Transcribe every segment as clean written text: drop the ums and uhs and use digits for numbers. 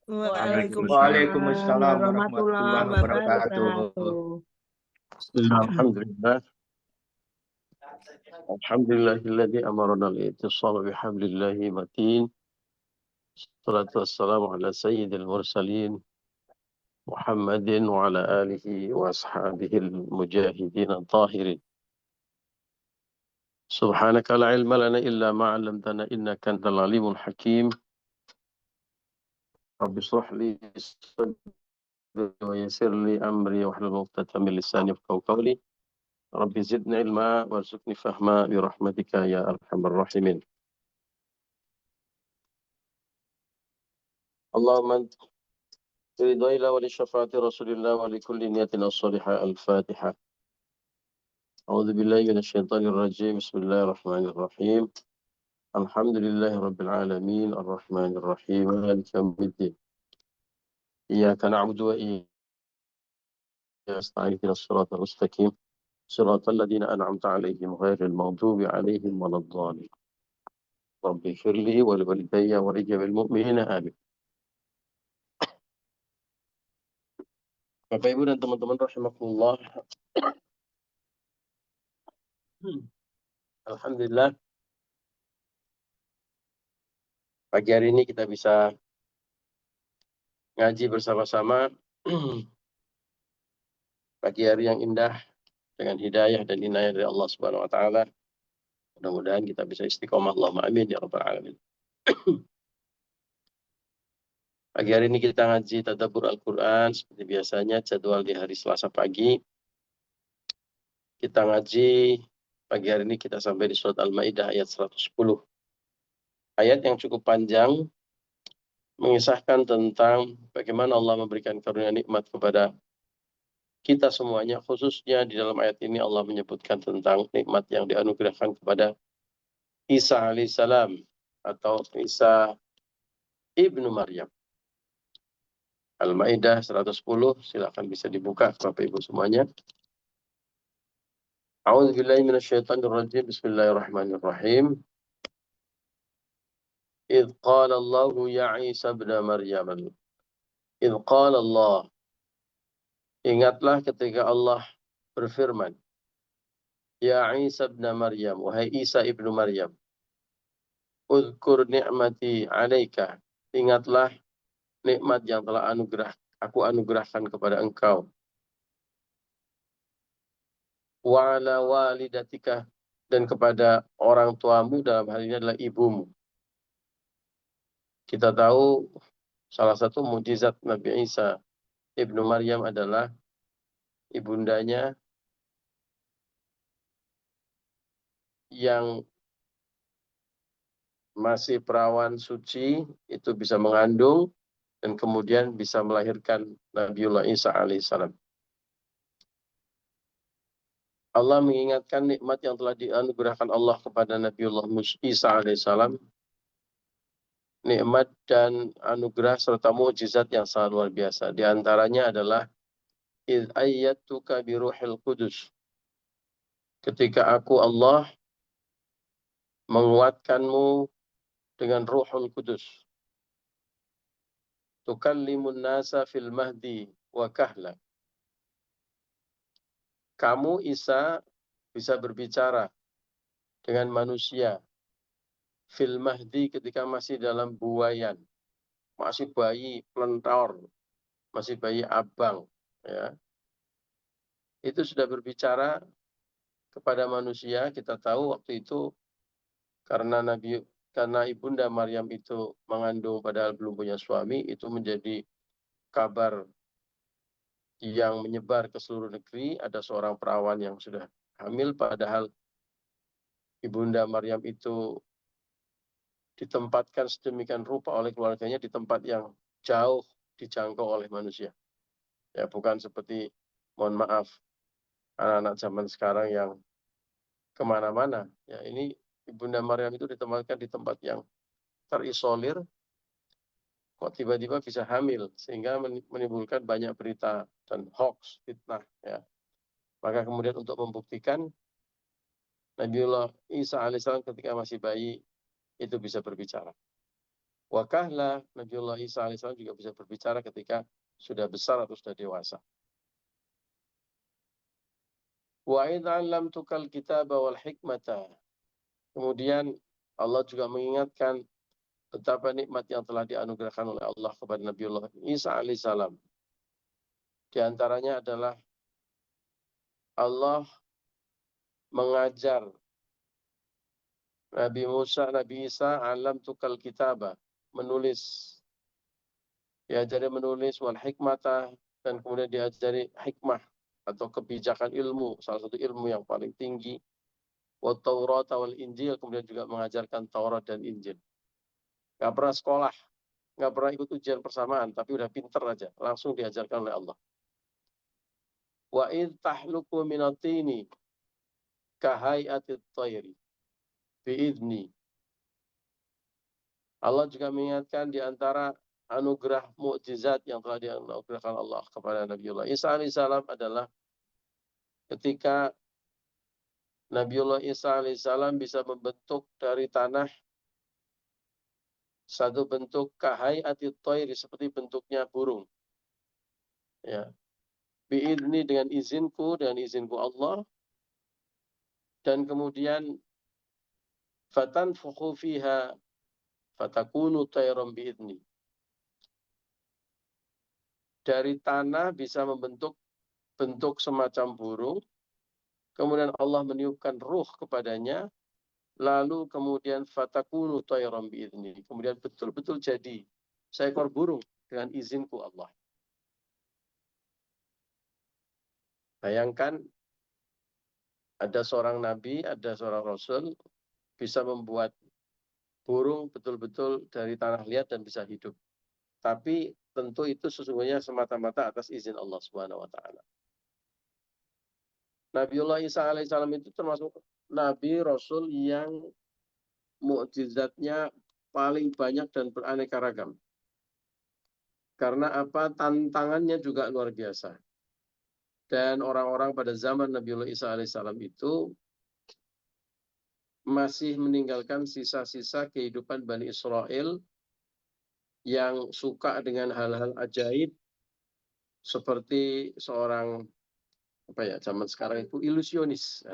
Waalaikumsalam Waalaikumsalam warahmatullahi warahmatullahi wabarakatuh. wabarakatuh. Alhamdulillah. Alhamdulillahilladzi amarna al-ittisal bihablillahi matin. Salatu wassalamu ala sayyidil mursalin Muhammadin wa ala alihi wa ashabihi al-mujahidin al-tahirin. Subhanaka la ilma lana illa ma 'allamtana innaka antal alimul hakim. Rabbi shrah li sadri wa yassir li amri wahlul 'uqdatam min lisani yafqahu qawli. Rabbi zidni ilma warzuqni fahma bi rahmatika ya arhamar rahimin. Allahumma ridai wa li syafaati Rasulillah wa li kulli niyatin as-salihah al-Fatihah. A'udzu billahi minasyaitonir rajim. Bismillahirrahmanirrahim. Alhamdulillahi rabbil alamin arrahmanir rahim maliki yaumiddin. Iyyaka na'budu wa iyyaka nasta'in ihdinas siratal mustaqim. Siratal ladzina an'amta 'alaihim ghairil maghdubi 'alaihim waladdallin. Rabbi ighfirli wa li walidayya wa li jami'il mu'minina amin. Bapak Ibu dan teman-teman rahimakumullah. Alhamdulillah pagi hari ini kita bisa ngaji bersama-sama. Pagi hari yang indah dengan hidayah dan inayah dari Allah Subhanahu wa taala. Mudah-mudahan kita bisa istiqomah. Allahumma amin ya rabbal alamin. Pagi hari ini kita ngaji tadabbur Al-Qur'an seperti biasanya, jadwal di hari Selasa pagi. Kita ngaji pagi hari ini kita sampai di surat Al-Maidah ayat 110. Ayat yang cukup panjang mengisahkan tentang bagaimana Allah memberikan karunia nikmat kepada kita semuanya, khususnya di dalam ayat ini Allah menyebutkan tentang nikmat yang dianugerahkan kepada Isa alaihissalam atau Isa ibnu Maryam. Al-Maidah 110, silakan bisa dibuka Bapak Ibu semuanya. A'udzubillahi minasyaitonir rajim. Bismillahirrahmanirrahim. Idz qala Allahu ya Isa ibn Maryam. Idz qala Allah. Ingatlah ketika Allah berfirman, ya Isa ibn Maryam, wahai Isa ibnu Maryam. Uzkur ni'mati 'alaika. Ingatlah nikmat yang telah aku anugerahkan kepada engkau. Wa 'ala walidatika, dan kepada orang tuamu, dalam hal ini adalah ibumu. Kita tahu salah satu mukjizat Nabi Isa ibnu Maryam adalah ibundanya yang masih perawan suci itu bisa mengandung dan kemudian bisa melahirkan Nabiullah Isa alaihissalam. Allah mengingatkan nikmat yang telah dianugerahkan Allah kepada Nabiullah Isa alaihissalam, nikmat dan anugerah serta mukjizat yang sangat luar biasa. Di antaranya adalah idz ayyatuka bi ruhil qudus. Ketika aku Allah menguatkanmu dengan Ruhul Kudus. Tukallimun nasa fil mahdi wa kahla. Kamu Isa bisa berbicara dengan manusia fil mahdi ketika masih dalam buayan, masih bayi pelentor, masih bayi abang, ya. Itu sudah berbicara kepada manusia. Kita tahu waktu itu karena ibunda Maryam itu mengandung padahal belum punya suami, itu menjadi kabar yang menyebar ke seluruh negeri. Ada seorang perawan yang sudah hamil, padahal ibunda Maryam itu ditempatkan sedemikian rupa oleh keluarganya di tempat yang jauh dijangkau oleh manusia. Ya, bukan seperti, mohon maaf, anak-anak zaman sekarang yang kemana-mana. Ya, ini ibunda Maryam itu ditempatkan di tempat yang terisolir, kok tiba-tiba bisa hamil, sehingga menimbulkan banyak berita dan hoax, fitnah. Ya. Maka kemudian untuk membuktikan, Nabiullah Isa alaihissalam ketika masih bayi itu bisa berbicara. Wakahlah, Nabiullah Isa alaihissalam juga bisa berbicara ketika sudah besar atau sudah dewasa. Wa idh 'allamtukal kitaba wal hikmata. Kemudian Allah juga mengingatkan betapa nikmat yang telah dianugerahkan oleh Allah kepada Nabiullah Isa alaihissalam. Di antaranya adalah Allah mengajar Nabi Musa, Nabi Isa, alam tukal kitaba, menulis. Diajari menulis wal hikmata, dan kemudian diajari hikmah atau kebijakan ilmu, salah satu ilmu yang paling tinggi. Wa Taurat wal Injil, kemudian juga mengajarkan Taurat dan Injil. Gak pernah sekolah, gak pernah ikut ujian persamaan, tapi udah pinter aja, langsung diajarkan oleh Allah. Wa idh tahluku minatini kahai'atit tayri bi'idni. Allah juga mengingatkan di antara anugerah mukjizat yang telah dianugerahkan Allah kepada Nabiullah Isa alaihissalam adalah ketika Nabiullah Isa alaihissalam bisa membentuk dari tanah satu bentuk kahai'atit thairi, seperti bentuknya burung. Ya. Bi'idni, dengan izinku Allah, dan kemudian fatanfukhu fiha fatakunu tayran bi'idni. Dari tanah bisa membentuk bentuk semacam burung, kemudian Allah meniupkan ruh kepadanya, lalu kemudian fatakunu tayran bi'idni. Kemudian betul-betul jadi seekor burung dengan izinku Allah. Bayangkan ada seorang nabi, ada seorang rasul bisa membuat burung betul-betul dari tanah liat dan bisa hidup. Tapi tentu itu sesungguhnya semata-mata atas izin Allah Subhanahu wa taala. Nabiullah Isa alaihissalam itu termasuk nabi rasul yang mukjizatnya paling banyak dan beraneka ragam. Karena apa? Tantangannya juga luar biasa. Dan orang-orang pada zaman Nabiullah Isa alaihissalam itu masih meninggalkan sisa-sisa kehidupan Bani Israel yang suka dengan hal-hal ajaib, seperti seorang zaman sekarang itu ilusionis.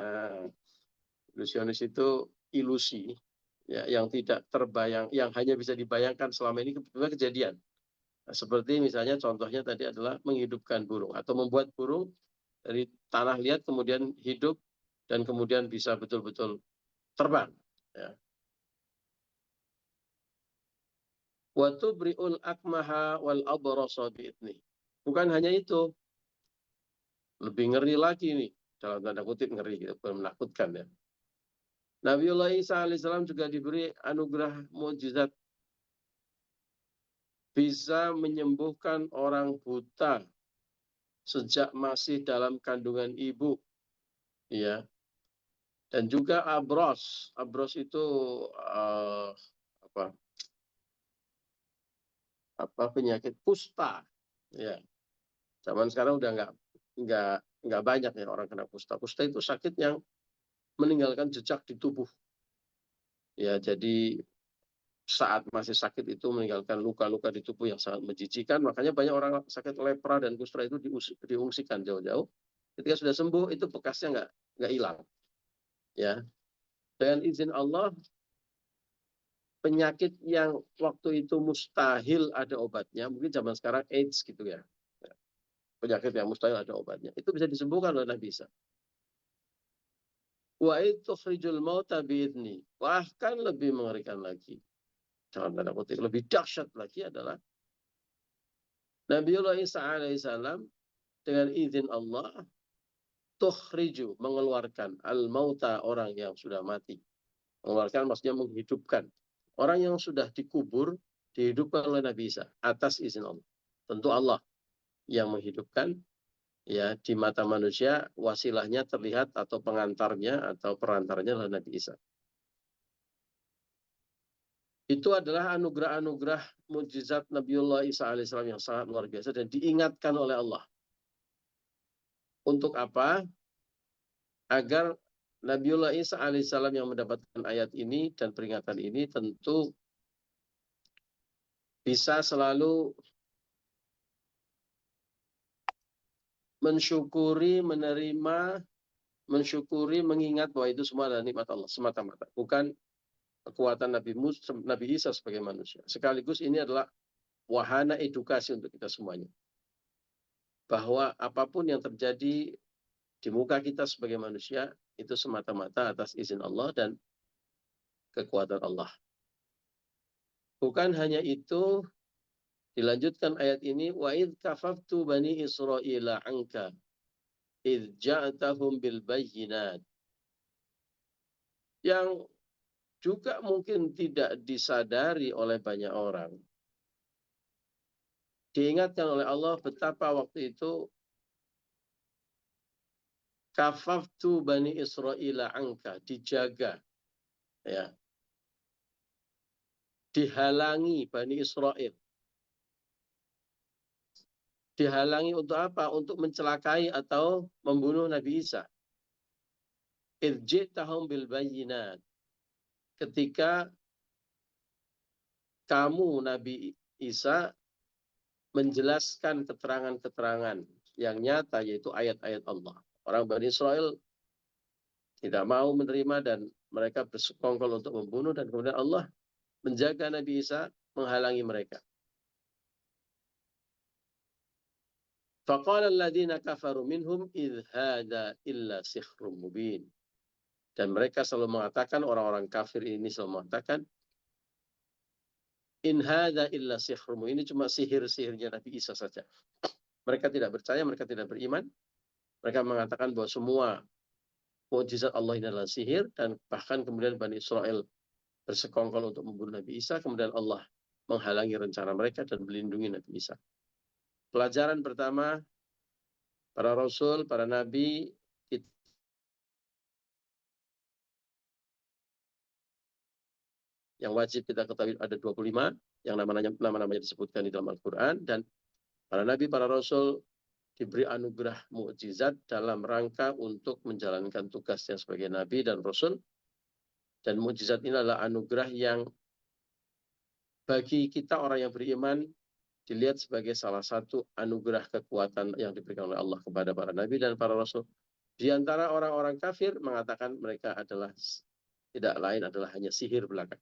Ilusionis itu ilusi ya, yang tidak terbayang, yang hanya bisa dibayangkan selama ini kebetulan kejadian. Nah, seperti misalnya contohnya tadi adalah menghidupkan burung atau membuat burung dari tanah liat kemudian hidup dan kemudian bisa betul-betul terbang. Ya. Wa tubri'ul akmaha wal abrasa bi'idni. Bukan hanya itu, lebih ngeri lagi nih, dalam tanda kutip ngeri, gitu, menakutkan ya. Nabiullah Isa alaihissalam juga diberi anugerah mukjizat, bisa menyembuhkan orang buta sejak masih dalam kandungan ibu, ya. Dan juga abros itu penyakit kusta, ya. Zaman sekarang udah nggak banyak ya orang kena kusta. Kusta itu sakit yang meninggalkan jejak di tubuh. Ya, jadi saat masih sakit itu meninggalkan luka-luka di tubuh yang sangat menjijikan. Makanya banyak orang sakit lepra dan kusta itu diungsikan jauh-jauh. Ketika sudah sembuh itu bekasnya nggak hilang. Ya, dengan izin Allah, penyakit yang waktu itu mustahil ada obatnya, mungkin zaman sekarang AIDS gitu ya. Penyakit yang mustahil ada obatnya, itu bisa disembuhkan oleh Nabi Isa. Wa tukhrijul mauta bi'idni. Bahkan lebih mengerikan lagi, dalam tanda kutip lebih dahsyat lagi, adalah Nabiullah Isa alaihissalam dengan izin Allah tukhriju, mengeluarkan al-mauta, orang yang sudah mati. Mengeluarkan maksudnya menghidupkan. Orang yang sudah dikubur dihidupkan oleh Nabi Isa atas izin Allah. Tentu Allah yang menghidupkan. Ya, di mata manusia wasilahnya terlihat atau pengantarnya atau perantarnya adalah Nabi Isa. Itu adalah anugerah-anugerah mukjizat Nabiullah Isa alaihissalam yang sangat luar biasa dan diingatkan oleh Allah. Untuk apa? Agar Nabiullah Isa alaihissalam yang mendapatkan ayat ini dan peringatan ini tentu bisa selalu mensyukuri, menerima, mensyukuri, mengingat bahwa itu semua adalah nikmat Allah semata-mata, bukan kekuatan Nabi Isa sebagai manusia. Sekaligus ini adalah wahana edukasi untuk kita semuanya. Bahwa apapun yang terjadi di muka kita sebagai manusia, itu semata-mata atas izin Allah dan kekuatan Allah. Bukan hanya itu, dilanjutkan ayat ini, wa id kafaftu bani Israila anka id ja'tahum bil bayyinat. Yang juga mungkin tidak disadari oleh banyak orang. Diingatkan oleh Allah betapa waktu itu kafaftu bani Israila anka, dijaga, ya, dihalangi Bani Israel. Dihalangi untuk apa? Untuk mencelakai atau membunuh Nabi Isa. Irji'tahum bil bayyinat. Ketika kamu Nabi Isa menjelaskan keterangan-keterangan yang nyata, yaitu ayat-ayat Allah. Orang Bani Israel tidak mau menerima dan mereka bersekongkol untuk membunuh, dan kemudian Allah menjaga Nabi Isa, menghalangi mereka. Faqala alladziina kafaru minhum idh hadza illa sihrun mubin. Dan mereka selalu mengatakan, orang-orang kafir ini selalu mengatakan, in hadza illa sihrun mubin. Ini cuma sihir-sihirnya Nabi Isa saja. Mereka tidak percaya, mereka tidak beriman. Mereka mengatakan bahwa semua mukjizat Allah ini adalah sihir, dan bahkan kemudian Bani Israel bersekongkol untuk membunuh Nabi Isa, kemudian Allah menghalangi rencana mereka dan melindungi Nabi Isa. Pelajaran pertama, para rasul, para nabi, yang wajib kita ketahui ada 25, yang nama-namanya disebutkan di dalam Al-Quran, dan para nabi, para rasul diberi anugerah mukjizat dalam rangka untuk menjalankan tugasnya sebagai nabi dan rasul. Dan mukjizat ini adalah anugerah yang bagi kita orang yang beriman dilihat sebagai salah satu anugerah kekuatan yang diberikan oleh Allah kepada para nabi dan para rasul. Di antara orang-orang kafir mengatakan mereka adalah tidak lain adalah hanya sihir belaka.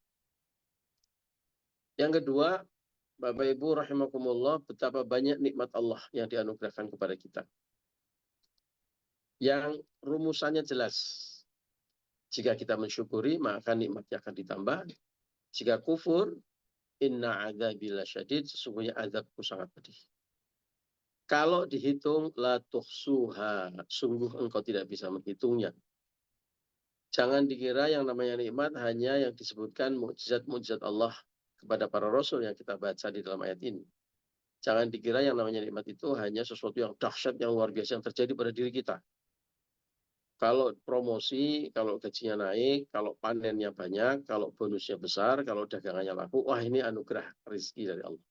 Yang kedua, Bapak Ibu rahimakumullah, betapa banyak nikmat Allah yang dianugerahkan kepada kita. Yang rumusannya jelas. Jika kita mensyukuri, maka nikmatnya akan ditambah. Jika kufur, inna adzabi lasyadid, sesungguhnya azabku sangat pedih. Kalau dihitung, la tuhsuha, sungguh engkau tidak bisa menghitungnya. Jangan dikira yang namanya nikmat hanya yang disebutkan mukjizat-mukjizat Allah kepada para rasul yang kita baca di dalam ayat ini. Jangan dikira yang namanya nikmat itu hanya sesuatu yang dahsyat, yang luar biasa yang terjadi pada diri kita. Kalau promosi, kalau gajinya naik, kalau panennya banyak, kalau bonusnya besar, kalau dagangannya laku, wah ini anugerah rezeki dari Allah.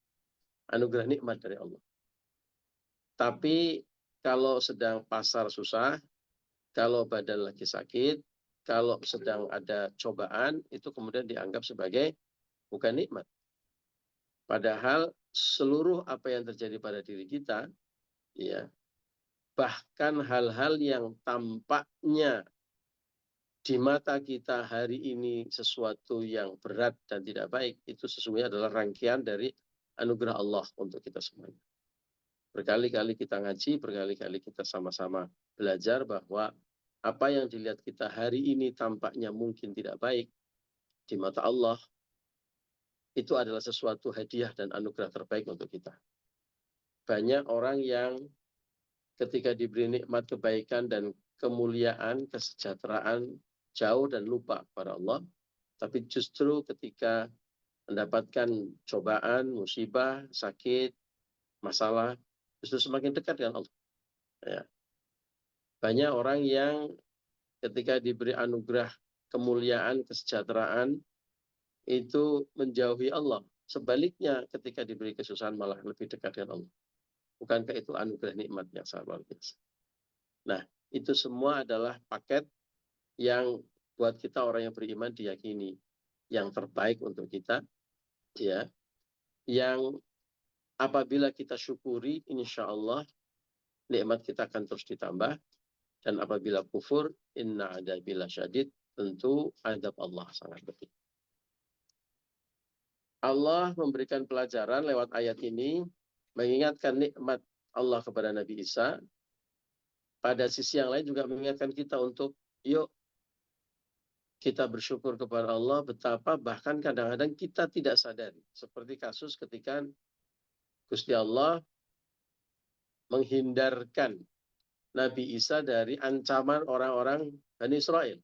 Anugerah nikmat dari Allah. Tapi kalau sedang pasar susah, kalau badan lagi sakit, kalau sedang ada cobaan, itu kemudian dianggap sebagai bukan nikmat. Padahal seluruh apa yang terjadi pada diri kita, ya, bahkan hal-hal yang tampaknya di mata kita hari ini sesuatu yang berat dan tidak baik, itu sesungguhnya adalah rangkaian dari anugerah Allah untuk kita semuanya. Berkali-kali kita ngaji, berkali-kali kita sama-sama belajar bahwa apa yang dilihat kita hari ini tampaknya mungkin tidak baik, di mata Allah, itu adalah sesuatu hadiah dan anugerah terbaik untuk kita. Banyak orang yang ketika diberi nikmat kebaikan dan kemuliaan, kesejahteraan, jauh dan lupa pada Allah. Tapi justru ketika mendapatkan cobaan, musibah, sakit, masalah, justru semakin dekat dengan Allah. Ya. Banyak orang yang ketika diberi anugerah kemuliaan, kesejahteraan, itu menjauhi Allah. Sebaliknya ketika diberi kesusahan malah lebih dekat dengan Allah. Bukankah itu anugerah nikmat yang sangat luar biasa? Nah, itu semua adalah paket yang buat kita orang yang beriman diyakini yang terbaik untuk kita, ya, yang apabila kita syukuri, insya Allah nikmat kita akan terus ditambah. Dan apabila kufur, inna adabi lasyadid, tentu adab Allah sangat pedih. Allah memberikan pelajaran lewat ayat ini, mengingatkan nikmat Allah kepada Nabi Isa. Pada sisi yang lain juga mengingatkan kita untuk, yuk kita bersyukur kepada Allah, betapa bahkan kadang-kadang kita tidak sadar. Seperti kasus ketika Gusti Allah menghindarkan Nabi Isa dari ancaman orang-orang Bani Israel.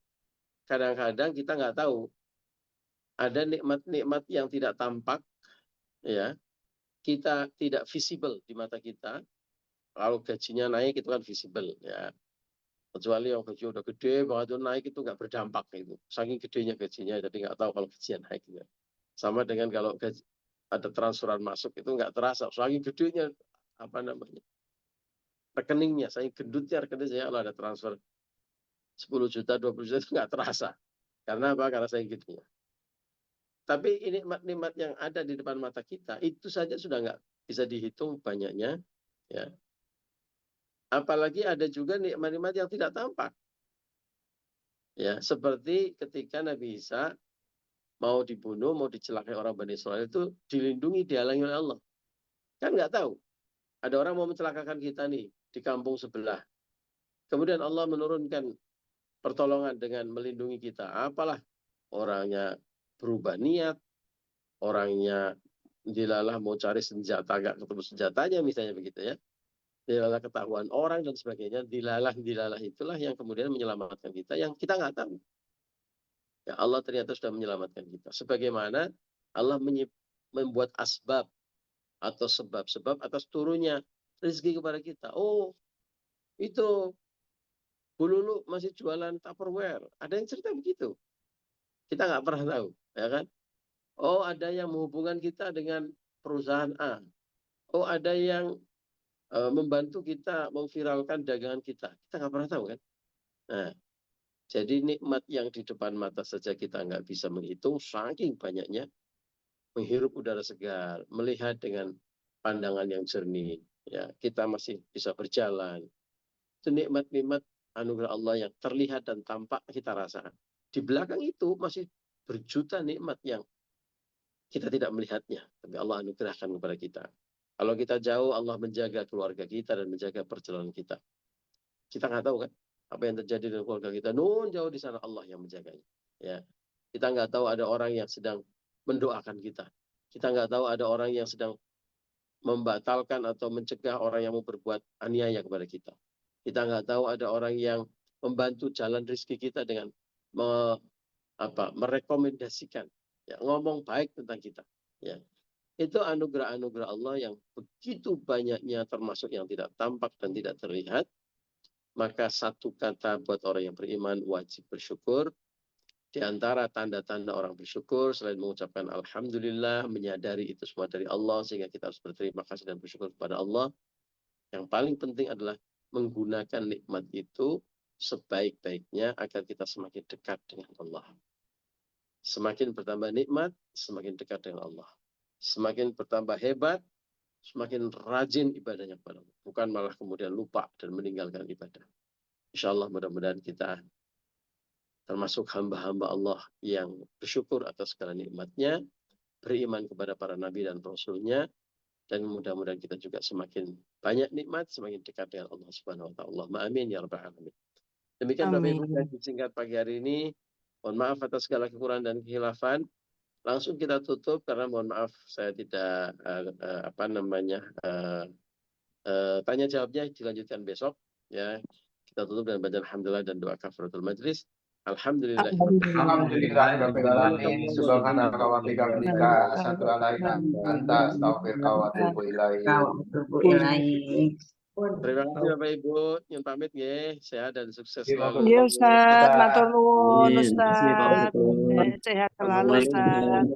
Kadang-kadang kita nggak tahu, ada nikmat-nikmat yang tidak tampak, ya, kita tidak visible di mata kita. Kalau gajinya naik itu kan visible, ya. Kecuali yang gaji udah gede banget itu naik itu nggak berdampak itu. Saking gedenya gajinya, jadi nggak tahu kalau gajinya naik. Ya. Sama dengan kalau gaji, ada transferan masuk itu nggak terasa. Saking gedenya apa namanya rekeningnya, saking gendutnya rekening saya kalau ada transfer 10 juta, 20 juta itu nggak terasa. Karena apa? Karena saking gedenya. Tapi ini nikmat-nikmat yang ada di depan mata kita, itu saja sudah nggak bisa dihitung banyaknya. Ya. Apalagi ada juga nikmat-nikmat yang tidak tampak. Ya, seperti ketika Nabi Isa mau dibunuh, mau dicelakai orang Bani Israel itu dilindungi, dihalangi oleh Allah. Kan nggak tahu. Ada orang mau mencelakakan kita nih di kampung sebelah. Kemudian Allah menurunkan pertolongan dengan melindungi kita. Apalah, orangnya berubah niat, orangnya dilalah mau cari senjata, nggak ketemu senjatanya misalnya begitu ya. Dilalah ketahuan orang dan sebagainya. Dilalah itulah yang kemudian menyelamatkan kita, yang kita nggak tahu. Ya, Allah ternyata sudah menyelamatkan kita. Sebagaimana Allah membuat asbab atau sebab-sebab atas turunnya rezeki kepada kita. Oh, itu Bu Lulu masih jualan Tupperware. Ada yang cerita begitu. Kita nggak pernah tahu, ya kan? Oh, ada yang menghubungkan kita dengan perusahaan A. Oh, ada yang membantu kita memviralkan dagangan kita. Kita nggak pernah tahu, kan? Nah, jadi nikmat yang di depan mata saja kita nggak bisa menghitung, saking banyaknya. Menghirup udara segar, melihat dengan pandangan yang jernih, ya, kita masih bisa berjalan. Itu nikmat-nikmat anugerah Allah yang terlihat dan tampak kita rasakan. Di belakang itu masih berjuta nikmat yang kita tidak melihatnya, tapi Allah anugerahkan kepada kita. Kalau kita jauh, Allah menjaga keluarga kita dan menjaga perjalanan kita. Kita nggak tahu kan apa yang terjadi dengan keluarga kita. Nun jauh di sana Allah yang menjaganya. Ya, kita nggak tahu ada orang yang sedang mendoakan kita. Kita nggak tahu ada orang yang sedang membatalkan atau mencegah orang yang mau berbuat aniaya kepada kita. Kita nggak tahu ada orang yang membantu jalan rezeki kita dengan merekomendasikan, ya, ngomong baik tentang kita. Ya. Itu anugerah-anugerah Allah yang begitu banyaknya, termasuk yang tidak tampak dan tidak terlihat. Maka satu kata buat orang yang beriman, wajib bersyukur. Di antara tanda-tanda orang bersyukur, selain mengucapkan Alhamdulillah, menyadari itu semua dari Allah, sehingga kita harus berterima kasih dan bersyukur kepada Allah. Yang paling penting adalah menggunakan nikmat itu sebaik-baiknya agar kita semakin dekat dengan Allah. Semakin bertambah nikmat, semakin dekat dengan Allah. Semakin bertambah hebat, semakin rajin ibadahnya kepada Allah. Bukan malah kemudian lupa dan meninggalkan ibadah. Insya Allah mudah-mudahan kita termasuk hamba-hamba Allah yang bersyukur atas segala nikmatnya, beriman kepada para nabi dan rasulnya, dan mudah-mudahan kita juga semakin banyak nikmat, semakin dekat dengan Allah Subhanahu wa ta'ala. Amin ya rabbal alamin. Demikian Bapak Ibu yang singkat pagi hari ini. Mohon maaf atas segala kekurangan dan kehilafan. Langsung kita tutup karena mohon maaf saya tidak tanya jawabnya dilanjutkan besok, ya. Kita tutup dengan bacaan alhamdulillah dan doa kafaratul majlis. Alhamdulillahirrabbilalamin. Subhanaka wa bihamdika asyhadu an la ilaha illa anta astaghfiruka wa atubu ilaik. Terima kasih Bapak Ibu, yang pamit nggih, sehat dan sukses selalu. Iya Ustaz, matur nuwun Ustaz. Sehat selalu Ustaz.